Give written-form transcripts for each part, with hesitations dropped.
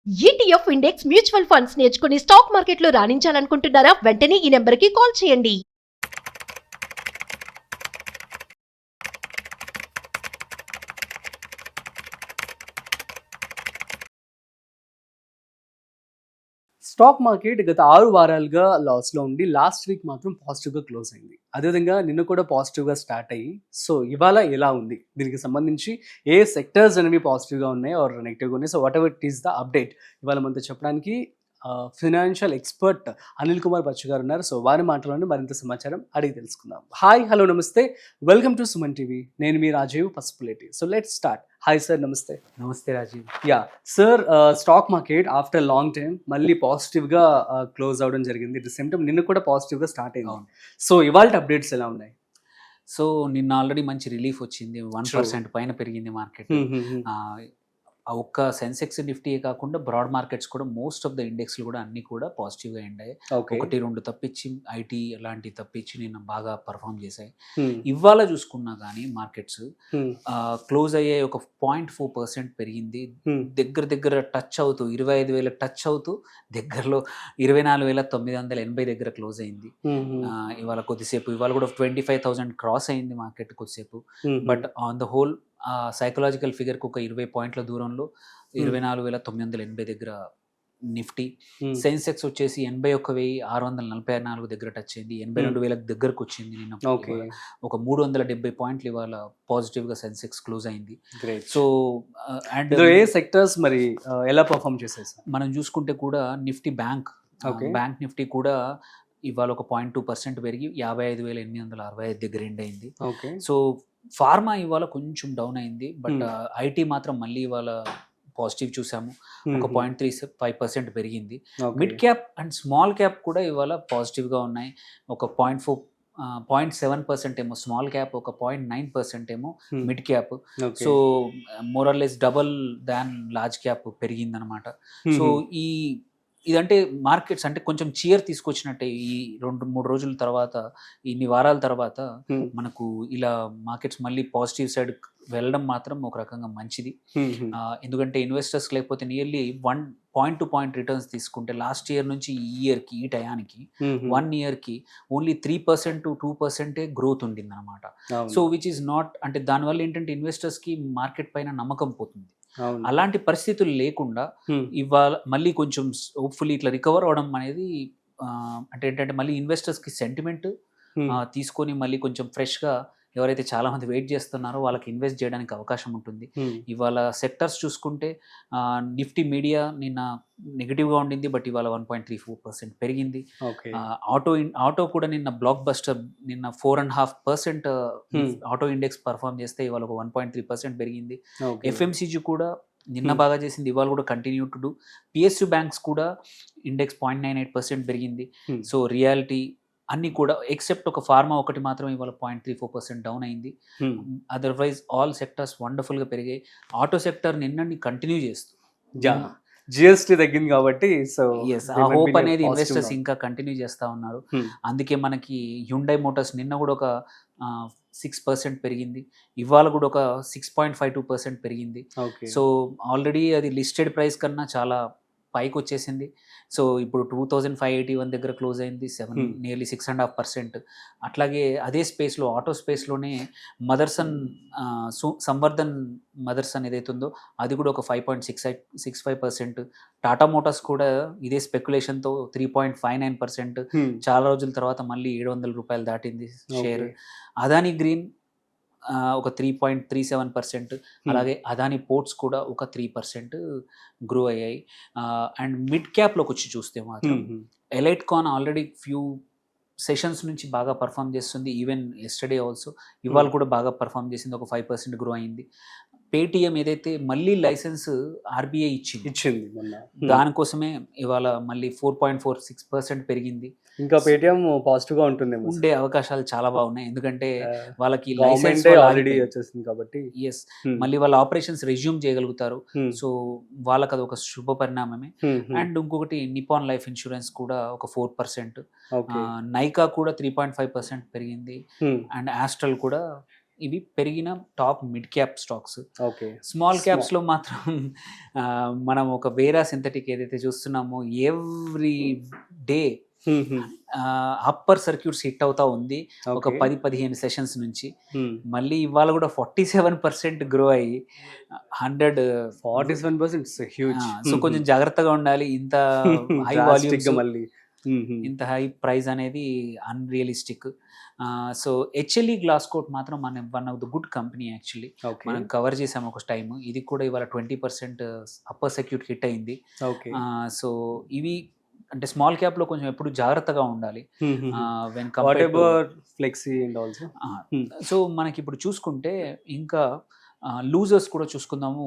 ETF index mutual funds నేర్చుకుని stock మార్కెట్లో రాణించాలనుకుంటున్నారా? వెంటనే ఈ నెంబర్కి కాల్ చేయండి. స్టాక్ మార్కెట్ గత 6 వారాలుగా లాస్‌లో ఉండి లాస్ట్ వీక్ మాత్రం పాజిటివ్‌గా క్లోజ్ అయింది. అదేవిధంగా నిన్న కూడా పాజిటివ్‌గా స్టార్ట్ అయ్యి సో ఇవాళ ఎలా ఉంది? దీనికి సంబంధించి ఏ సెక్టర్స్ అనేవి పాజిటివ్‌గా ఉన్నాయి ఆర్ నెగెటివ్‌గా ఉన్నాయి. So whatever it is the update ఇవాళ మనతో చెప్పడానికి ఫైనాన్షియల్ ఎక్స్పర్ట్ అనిల్ కుమార్ బచ్చు గారు ఉన్నారు. సో వారి మాటలోనే మరింత సమాచారం అడిగి తెలుసుకుందాం. Hi, hello, namaste, welcome to Suman TV. నేను మీ Rajiv Pasupuleti. So let's start. Hi sir, namaste. Namaste Rajiv. Yeah sir, stock market after long time మళ్ళీ పాజిటివ్గా క్లోజ్ అవడం జరిగింది. అట్ ద సేమ్ టైం నిన్న కూడా పాజిటివ్గా స్టార్ట్ అయింది. సో ఇవాళ అప్డేట్స్ ఎలా ఉన్నాయి? సో నిన్న ఆల్రెడీ మంచి రిలీఫ్ వచ్చింది. 1% పైన పెరిగింది మార్కెట్. ఆ ఒక్క సెన్సెక్స్ నిఫ్టీయే కాకుండా బ్రాడ్ మార్కెట్స్ కూడా మోస్ట్ ఆఫ్ ద ఇండెక్స్లు కూడా అన్ని కూడా పాజిటివ్గా ఎండాయి. ఒకటి రెండు తప్పించి ఐటీ లాంటి తప్పించి నిన్న బాగా పర్ఫామ్ చేశాయి. ఇవాళ చూసుకున్నా కానీ మార్కెట్స్ క్లోజ్ అయ్యే ఒక 0.4% పెరిగింది. దగ్గర టచ్ అవుతూ 25,000 టచ్ అవుతూ దగ్గరలో 24,980 దగ్గర క్లోజ్ అయింది. ఇవాళ కొద్దిసేపు ఇవాళ కూడా 25,000 క్రాస్ అయింది మార్కెట్ కొద్దిసేపు. But on the whole psychological ఫిగర్కి ఒక 20 పాయింట్ల దూరంలో 24,980 దగ్గర నిఫ్టీ. సెన్సెక్స్ వచ్చేసి 81,644 దగ్గర టచ్ అయింది. 82,000 దగ్గరకు వచ్చింది నిన్న. ఒక 370 పాయింట్లు ఇవాళ పాజిటివ్గా సెన్సెక్స్ క్లోజ్ అయింది. సో అండ్ ఏ సెక్టర్స్ మరి ఎలా పర్ఫామ్ చేశాయి? మనం చూసుకుంటే కూడా నిఫ్టీ బ్యాంక్ నిఫ్టీ కూడా ఇవాళ ఒక 0.2% పెరిగి 55,865 దగ్గర ఎండ్ అయింది. సో ఫార్మా ఇవాళ కొంచెం డౌన్ అయింది. బట్ ఐటీ మాత్రం మళ్ళీ ఇవాళ పాజిటివ్ చూసాము. ఒక 0.35% పెరిగింది. Mid cap and small cap కూడా ఇవాళ పాజిటివ్గా ఉన్నాయి. ఒక 0.7% ఏమో స్మాల్ క్యాప్, ఒక 0.9% ఏమో మిడ్ క్యాప్. సో మోరల్లెస్ డబల్ దాన్ లార్జ్ క్యాప్ పెరిగిందనమాట. సో ఇదంటే మార్కెట్స్ అంటే కొంచెం చీర్ తీసుకొచ్చినట్టే. ఈ 2-3 రోజుల తర్వాత, ఇన్ని వారాల తర్వాత మనకు ఇలా మార్కెట్స్ మళ్ళీ పాజిటివ్ సైడ్ వెళ్ళడం మాత్రం ఒక రకంగా మంచిది. ఎందుకంటే ఇన్వెస్టర్స్ లేకపోతే nearly 1 point to point returns తీసుకుంటే లాస్ట్ ఇయర్ నుంచి ఈ ఇయర్కి ఈ టయానికి 1 ఇయర్కి ఓన్లీ 3% to 2% గ్రోత్ ఉండింది అనమాట. సో విచ్ ఈస్ నాట్, అంటే దానివల్ల ఏంటంటే ఇన్వెస్టర్స్కి మార్కెట్ పైన నమ్మకం పోతుంది. అలాంటి పరిస్థితులు లేకుండా ఇవాళ మళ్ళీ కొంచెం హోప్ఫుల్లీ ఇట్లా రికవర్ అవడం అనేది అంటే ఏంటంటే మళ్ళీ ఇన్వెస్టర్స్కి సెంటిమెంట్ తీసుకొని మళ్ళీ కొంచెం ఫ్రెష్గా ఎవరైతే చాలా మంది వెయిట్ చేస్తున్నారో వాళ్ళకి ఇన్వెస్ట్ చేయడానికి అవకాశం ఉంటుంది. ఇవాళ సెక్టర్స్ చూసుకుంటే నిఫ్టీ మీడియా నిన్న నెగిటివ్గా ఉండింది. బట్ ఇవాళ 1.34% పెరిగింది. ఆటో కూడా నిన్న బ్లాక్ బస్టర్, నిన్న 4.5% ఆటో ఇండెక్స్ పర్ఫామ్ చేస్తే ఇవాళ ఒక 1.3% పెరిగింది. ఎఫ్ఎంసీజీ కూడా నిన్న బాగా చేసింది, ఇవాళ కూడా continue to do. PSU banks కూడా ఇండెక్స్ 0.98% పెరిగింది. సో రియాలిటీ అన్నీ కూడా ఎక్సెప్ట్ ఒక ఫార్మా ఒకటి మాత్రం ఇవాళ 0.34% డౌన్ అయింది. అదర్వైజ్ ఆల్ సెక్టర్స్ వండర్ఫుల్గా పెరిగాయి. ఆటో సెక్టర్ నిన్నని కంటిన్యూ చేస్తూ జిఎస్టీ తగ్గింది కాబట్టి సో ఆ హోప్ అనేది ఇన్వెస్టర్స్ ఇంకా కంటిన్యూ చేస్తూ ఉన్నారు. అందుకే మనకి హ్యుండై మోటార్స్ నిన్న కూడా ఒక 6% పెరిగింది. ఇవాళ కూడా ఒక 6.52% పెరిగింది. సో ఆల్రెడీ అది లిస్టెడ్ ప్రైస్ కన్నా చాలా పైకి వచ్చేసింది. సో ఇప్పుడు 2,581 దగ్గర క్లోజ్ అయింది. నియర్లీ 6.5%. అట్లాగే అదే స్పేస్లో ఆటో స్పేస్లోనే మదర్సన్ సంవర్ధన్ మదర్సన్ ఏదైతే ఉందో అది కూడా ఒక 5.65%. టాటా మోటార్స్ కూడా ఇదే స్పెక్యులేషన్తో 3.59%. చాలా రోజుల తర్వాత మళ్ళీ 700 రూపాయలు దాటింది షేర్. అదానీ గ్రీన్ ఒక 3.37%. అలాగే అదానీ పోర్ట్స్ కూడా ఒక 3% గ్రో అయ్యాయి. అండ్ మిడ్ క్యాప్లోకి వచ్చి చూస్తే మాత్రం ఎలైట్ కాన్ ఆల్రెడీ ఫ్యూ సెషన్స్ నుంచి బాగా పర్ఫామ్ చేస్తుంది. ఈవెన్ ఎస్టర్డే ఆల్సో, ఇవాళ కూడా బాగా పర్ఫామ్ చేసింది, ఒక 5% గ్రో అయింది. పేటిఎం ఏదైతే మళ్ళీ లైసెన్స్ ఆర్బీఐ ఇచ్చింది దానికోసమే ఇవాళ మళ్ళీ 4.46% పెరిగింది. ఇంకా పేటిఎం పాజిటివ్గా ఉండే అవకాశాలు చాలా బాగున్నాయి. ఎందుకంటే వాళ్ళకి లైసెన్స్ ఆల్రెడీ వచ్చేసింది కాబట్టి ఎస్ మళ్ళీ వాళ్ళ ఆపరేషన్స్ రెజ్యూమ్ చేయగలుగుతారు. సో వాళ్ళకి అది ఒక శుభ పరిణామమే. అండ్ ఇంకొకటి నిపాన్ లైఫ్ ఇన్సూరెన్స్ కూడా ఒక 4%. నైకా కూడా 3.5% పెరిగింది. అండ్ ఆస్ట్రల్ కూడా ఇవి పెరిగిన top mid cap stocks. Okay. Small క్యాప్స్లో మాత్రం మనం ఒక వేరా సింథటిక్ ఏదైతే చూస్తున్నామో every day upper circuits hit అవుతా ఉంది ఒక 10-15 సెషన్స్ నుంచి. మళ్ళీ ఇవాళ కూడా 47% గ్రో అయ్యి 47% హ్యూజ్. సో కొంచెం జాగ్రత్తగా ఉండాలి. ఇంత హై వాల్యూమ్స్, మళ్ళీ ఇంత హై ప్రైస్ అనేది అన్రియలిస్టిక్. సో హెచ్ఎల్ఈ గ్లాస్కోట్ మాత్రం మన one of the good company actually. మనం కవర్ చేసాం ఒక టైం. ఇది కూడా ఇవాళ 20% అప్పర్ సర్క్యూట్ హిట్ అయింది. సో ఇవి అంటే స్మాల్ క్యాప్ లో కొంచెం ఎప్పుడు జాగ్రత్తగా ఉండాలి. Flexi and also. సో మనకి ఇప్పుడు చూసుకుంటే ఇంకా లూజర్స్ కూడా చూసుకుందాము.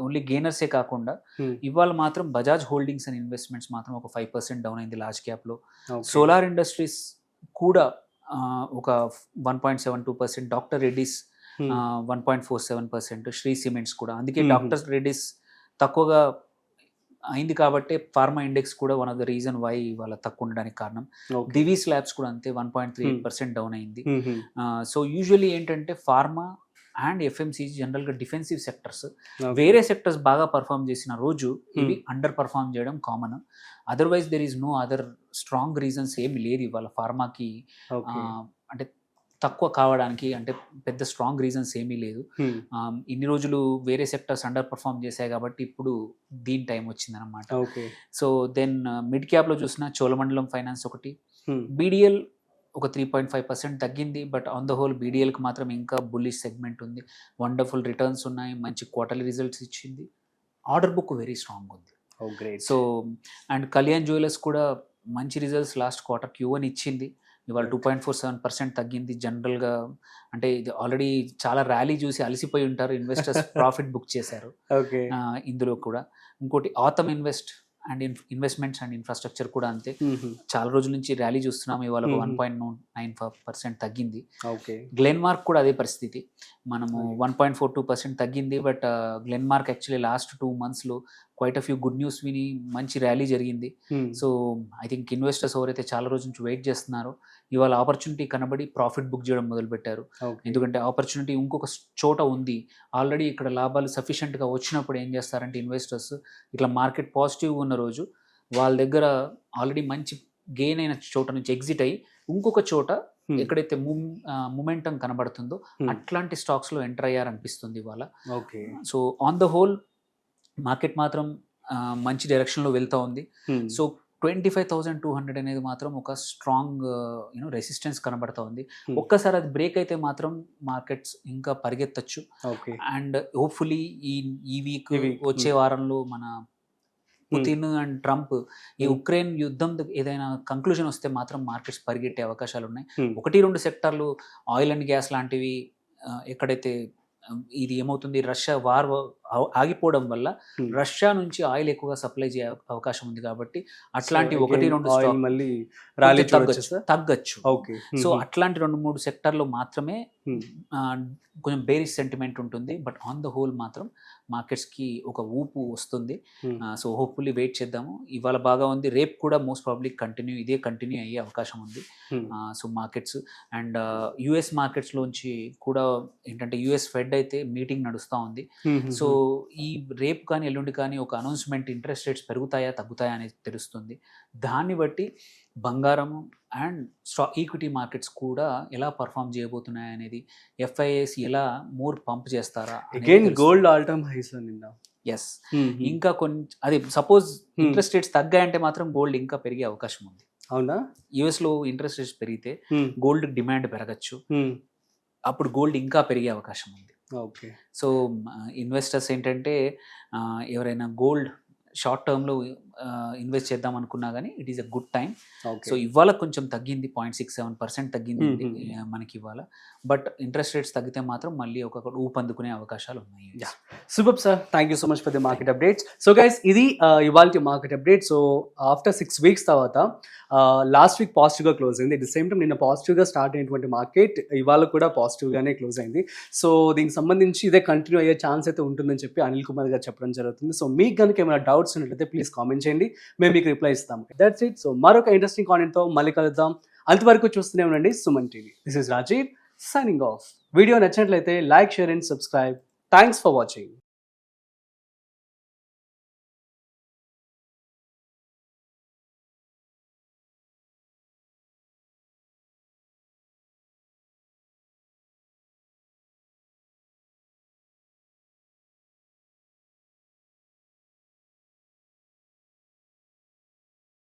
ఓన్లీ గెయినర్సే కాకుండా ఇవాళ మాత్రం బజాజ్ హోల్డింగ్స్ అండ్ ఇన్వెస్ట్మెంట్స్ మాత్రం ఒక 5% డౌన్ అయింది లార్జ్ క్యాప్ లో. సోలార్ ఇండస్ట్రీస్ కూడా ఒక 1.72%, డాక్టర్ రెడ్డిస్ 1.47%, శ్రీ సిమెంట్స్ కూడా. అందుకే డాక్టర్ రెడ్డిస్ తక్కువగా అయింది కాబట్టి ఫార్మా ఇండెక్స్ కూడా one of the reason why వాళ్ళ తక్కువ ఉండడానికి కారణం. దివీస్ ల్యాబ్స్ కూడా అంతే 1.38% డౌన్ అయింది. సో యూజువల్లీ ఏంటంటే ఫార్మా అండ్ ఎఫ్ఎంసీజీ జనరల్గా డిఫెన్సివ్ సెక్టర్స్. వేరే సెక్టర్స్ బాగా పర్ఫామ్ చేసిన రోజు ఇవి అండర్ పర్ఫామ్ చేయడం common. Otherwise there is no other strong reasons ఏమి లేదు ఇవాళ ఫార్మాకి అంటే తక్కువ కావడానికి. అంటే పెద్ద స్ట్రాంగ్ రీజన్స్ ఏమీ లేదు. ఇన్ని రోజులు వేరే సెక్టర్స్ అండర్ పర్ఫామ్ చేశాయి కాబట్టి ఇప్పుడు దీని టైం వచ్చిందనమాట. సో దెన్ మిడ్ క్యాప్ లో చూసిన చోళమండలం ఫైనాన్స్ ఒకటి, బీడిఎల్ ఒక 3.5% తగ్గింది. బట్ ఆన్ ద హోల్ బీడిఎల్కి మాత్రం ఇంకా బుల్లిష్ సెగ్మెంట్ ఉంది. వండర్ఫుల్ రిటర్న్స్ ఉన్నాయి, మంచి క్వార్టర్లీ రిజల్ట్స్ ఇచ్చింది, ఆర్డర్ బుక్ వెరీ స్ట్రాంగ్ ఉంది. సో అండ్ కళ్యాణ్ జ్యువెలర్స్ కూడా మంచి రిజల్ట్స్ లాస్ట్ క్వార్టర్ Q1 ఇచ్చింది. ఇవాళ 2.47% తగ్గింది. జనరల్గా అంటే ఇది ఆల్రెడీ చాలా ర్యాలీ చూసి అలసిపోయి ఉంటారు ఇన్వెస్టర్స్, ప్రాఫిట్ బుక్ చేశారు ఇందులో కూడా. ఇంకోటి ఆతమ్ ఇన్వెస్ట్మెంట్స్ అండ్ ఇన్ఫ్రాస్ట్రక్చర్ కూడా అంతే. చాలా రోజుల నుంచి ర్యాలీ చూస్తున్నాము. ఇవాళ 1.95% తగ్గింది. గ్లెన్మార్క్ కూడా అదే పరిస్థితి. మనము 1.42% తగ్గింది. బట్ గ్లెన్మార్క్ యాక్చువల్లీ లాస్ట్ 2 monthsలో quite a few good news విని మంచి ర్యాలీ జరిగింది. సో ఐ థింక్ ఇన్వెస్టర్స్ ఎవరైతే చాలా రోజు నుంచి వెయిట్ చేస్తున్నారో ఇవాళ ఆపర్చునిటీ కనబడి ప్రాఫిట్ బుక్ చేయడం మొదలుపెట్టారు. ఎందుకంటే ఆపర్చునిటీ ఇంకొక చోట ఉంది. ఆల్రెడీ ఇక్కడ లాభాలు సఫిషియెంట్గా వచ్చినప్పుడు ఏం చేస్తారంటే ఇన్వెస్టర్స్ ఇట్లా మార్కెట్ పాజిటివ్గా ఉన్న రోజు వాళ్ళ దగ్గర ఆల్రెడీ మంచి గెయిన్ అయిన చోట నుంచి ఎగ్జిట్ అయ్యి ఇంకొక చోట ఎక్కడైతే మూమెంటం కనబడుతుందో అట్లాంటి స్టాక్స్లో ఎంటర్ అయ్యారనిపిస్తుంది ఇవాళ. So on the whole market మాత్రం మంచి డైరెక్షన్లో వెళ్తూ ఉంది. సో 25,200 అనేది మాత్రం ఒక స్ట్రాంగ్ రెసిస్టెన్స్ కనబడతా ఉంది. ఒక్కసారి అది బ్రేక్ అయితే మాత్రం మార్కెట్స్ ఇంకా పరిగెత్తచ్చు. అండ్ హోప్ఫుల్లీ ఈ వీక్ వచ్చే వారంలో మన పుతిన్ అండ్ ట్రంప్ ఈ ఉక్రెయిన్ యుద్ధం ఏదైనా కంక్లూజన్ వస్తే మాత్రం మార్కెట్స్ పరిగెట్టే అవకాశాలు ఉన్నాయి. 1-2 సెక్టార్లు ఆయిల్ అండ్ గ్యాస్ లాంటివి ఎక్కడైతే ఇది ఏమవుతుంది, రష్యా వార్ ఆగిపోవడం వల్ల రష్యా నుంచి ఆయిల్ ఎక్కువగా సప్లై చేయ అవకాశం ఉంది కాబట్టి అట్లాంటి 1-2 మళ్ళీ తగ్గచ్చు. సో అట్లాంటి 2-3 సెక్టార్లు మాత్రమే కొంచెం బేరిష్ సెంటిమెంట్ ఉంటుంది. బట్ ఆన్ ద హోల్ మాత్రం మార్కెట్స్కి ఒక ఊపు వస్తుంది. సో హోప్ఫుల్లీ వెయిట్ చేద్దాము. ఇవాళ బాగా ఉంది, రేపు కూడా మోస్ట్ ప్రాబ్లీ ఇదే కంటిన్యూ అయ్యే అవకాశం ఉంది. సో మార్కెట్స్ అండ్ యుఎస్ మార్కెట్స్లోంచి కూడా ఏంటంటే యుఎస్ ఫెడ్ అయితే మీటింగ్ నడుస్తూ ఉంది. సో ఈ రేపు కానీ ఎల్లుండి కానీ ఒక అనౌన్స్మెంట్ ఇంట్రెస్ట్ రేట్స్ పెరుగుతాయా తగ్గుతాయా అనేది తెలుస్తుంది. దాన్ని బట్టి బంగారము అండ్ ఈక్విటీ మార్కెట్స్ కూడా ఎలా పర్ఫామ్ చేయబోతున్నాయి అనేది, ఎఫ్ఐఎస్ ఎలా మోర్ పంప్ చేస్తారా, గోల్డ్ ఆల్ టైమ్ హైస్ నిన్న. ఎస్, ఇంకా కొంచెం అది సపోజ్ ఇంట్రెస్ట్ రేట్స్ తగ్గాయంటే మాత్రం గోల్డ్ ఇంకా పెరిగే అవకాశం ఉంది. అవునా? యుఎస్లో ఇంట్రెస్ట్ రేట్స్ పెరిగితే గోల్డ్ డిమాండ్ పెరగచ్చు, అప్పుడు గోల్డ్ ఇంకా పెరిగే అవకాశం ఉంది. సో ఇన్వెస్టర్స్ ఏంటంటే ఎవరైనా గోల్డ్ షార్ట్ టర్మ్లో ఇన్వెస్ట్ చేద్దాం అనుకున్నా కానీ it is a good time. So ఇవాళ కొంచెం తగ్గింది, 0.67% తగ్గింది మనకి ఇవాళ. బట్ ఇంట్రెస్ట్ రేట్స్ తగ్గితే మాత్రం మళ్ళీ ఒక ఊపందుకునే అవకాశాలు ఉన్నాయి. Super sir, thank you so much for the market updates. So guys, ఇది ఇవాళ market update. So after 6 weeks తర్వాత లాస్ట్ వీక్ పాజిటివ్గా క్లోజ్ అయింది. అట్ ద సేమ్ టైం నిన్న పాజిటివ్గా స్టార్ట్ అయినటువంటి మార్కెట్ ఇవాళ కూడా పాజిటివ్గానే క్లోజ్ అయింది. సో దీనికి సంబంధించి ఇదే కంటిన్యూ అయ్యే ఛాన్స్ అయితే ఉంటుందని చెప్పి అనిల్ కుమార్ గారు చెప్పడం జరుగుతుంది. సో మీకు కనుక ఏమైనా డౌట్స్ ఉన్నట్లయితే ప్లీజ్ కామెంట్ చేయండి, మేము మీకు రిప్లై ఇస్తాము. That's it. సో మరొక ఇంట్రెస్టింగ్ కాంటెంట్తో మళ్ళీ కలుద్దాం. అంతవరకు చూస్తూనే ఉండండి Suman TV. This is Rajiv signing off. Video నచ్చినట్లయితే like, share and subscribe. Thanks for watching.